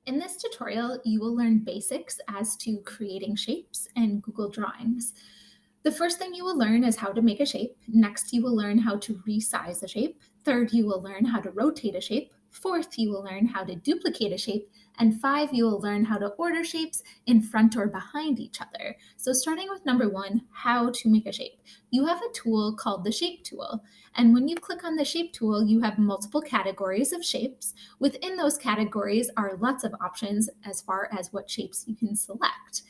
In this tutorial, you will learn basics as to creating shapes in Google Drawings. The first thing you will learn is how to make a shape. Next, you will learn how to resize a shape. Third, you will learn how to rotate a shape. Fourth, you will learn how to duplicate a shape. And five, you will learn how to order shapes in front or behind each other. So starting with number one, how to make a shape. You have a tool called the Shape tool. And when you click on the Shape tool, you have multiple categories of shapes. Within those categories are lots of options as far as what shapes you can select.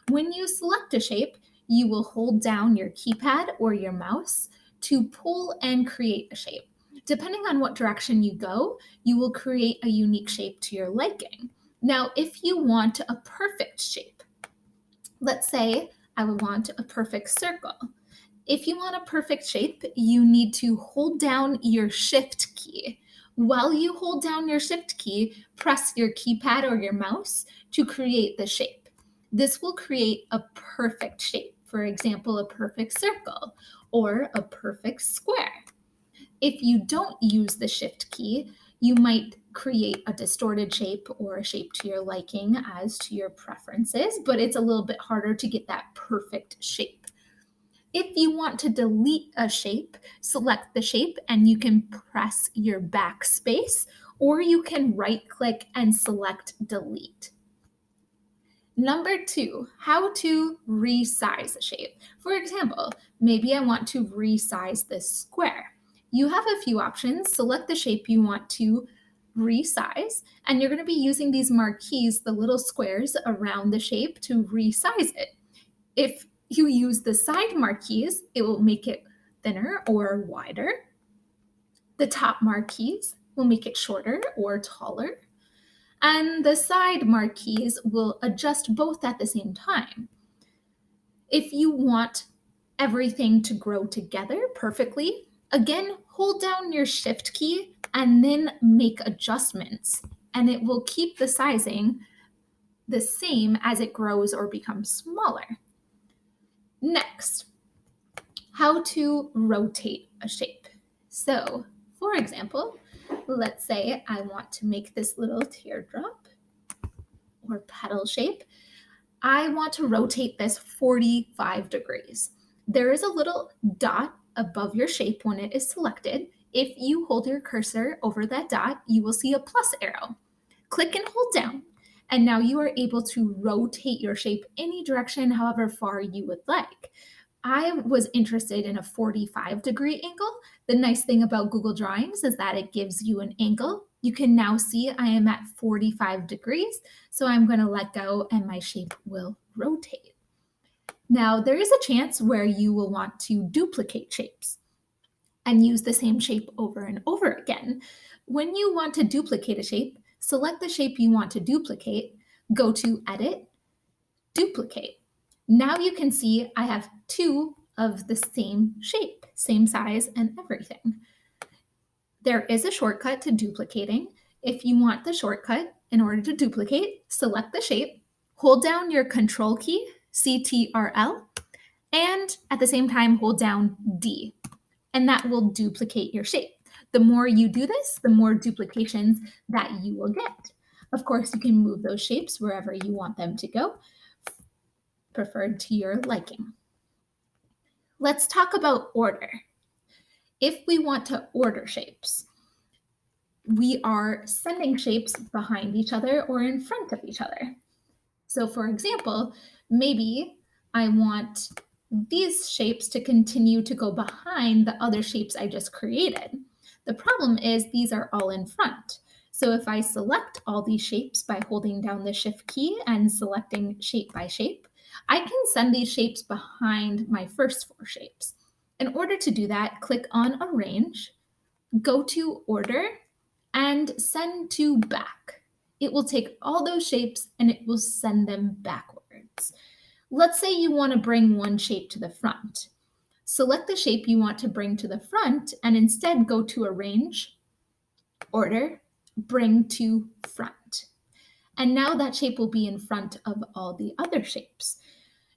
When you select a shape, you will hold down your keypad or your mouse to pull and create a shape. Depending on what direction you go, you will create a unique shape to your liking. Now, if you want a perfect shape, let's say I would want a perfect circle. If you want a perfect shape, you need to hold down your Shift key. While you hold down your Shift key, press your keypad or your mouse to create the shape. This will create a perfect shape. For example, a perfect circle or a perfect square. If you don't use the Shift key, you might create a distorted shape or a shape to your liking as to your preferences, but it's a little bit harder to get that perfect shape. If you want to delete a shape, select the shape and you can press your backspace, or you can right click and select delete. Number two, how to resize a shape. For example, maybe I want to resize this square. You have a few options. Select the shape you want to resize, and you're going to be using these marquees, the little squares around the shape, to resize it. If you use the side marquees, it will make it thinner or wider. The top marquees will make it shorter or taller. And the side marquees will adjust both at the same time. If you want everything to grow together perfectly, again, hold down your Shift key and then make adjustments, and it will keep the sizing the same as it grows or becomes smaller. Next, how to rotate a shape. So, for example, let's say I want to make this little teardrop or petal shape. I want to rotate this 45 degrees. There is a little dot above your shape when it is selected. If you hold your cursor over that dot, you will see a plus arrow. Click and hold down, and now you are able to rotate your shape any direction, however far you would like. I was interested in a 45-degree angle. The nice thing about Google Drawings is that it gives you an angle. You can now see I am at 45 degrees, so I'm going to let go and my shape will rotate. Now, there is a chance where you will want to duplicate shapes and use the same shape over and over again. When you want to duplicate a shape, select the shape you want to duplicate, go to Edit, Duplicate. Now you can see I have two of the same shape, same size and everything. There is a shortcut to duplicating. If you want the shortcut in order to duplicate, select the shape, hold down your Control key, CTRL, and at the same time hold down D, and that will duplicate your shape. The more you do this, the more duplications that you will get. Of course, you can move those shapes wherever you want them to go, preferred to your liking. Let's talk about order. If we want to order shapes, we are sending shapes behind each other or in front of each other. So for example, maybe I want these shapes to continue to go behind the other shapes I just created. The problem is these are all in front. So if I select all these shapes by holding down the Shift key and selecting shape by shape, I can send these shapes behind my first four shapes. In order to do that, click on Arrange, go to Order, and Send to Back. It will take all those shapes and it will send them backwards. Let's say you want to bring one shape to the front. Select the shape you want to bring to the front and instead go to Arrange, Order, Bring to Front. And now that shape will be in front of all the other shapes.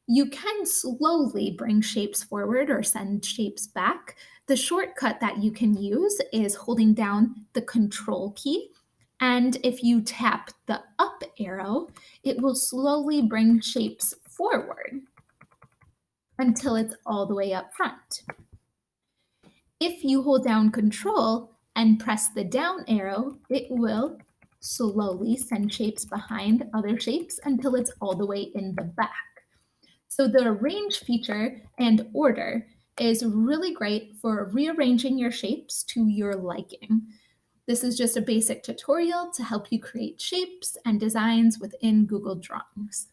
You can slowly bring shapes forward or send shapes back. The shortcut that you can use is holding down the Control key. And if you tap the up arrow, it will slowly bring shapes forward until it's all the way up front. If you hold down Control and press the down arrow, it will slowly send shapes behind other shapes until it's all the way in the back. So the arrange feature and order is really great for rearranging your shapes to your liking. This is just a basic tutorial to help you create shapes and designs within Google Drawings.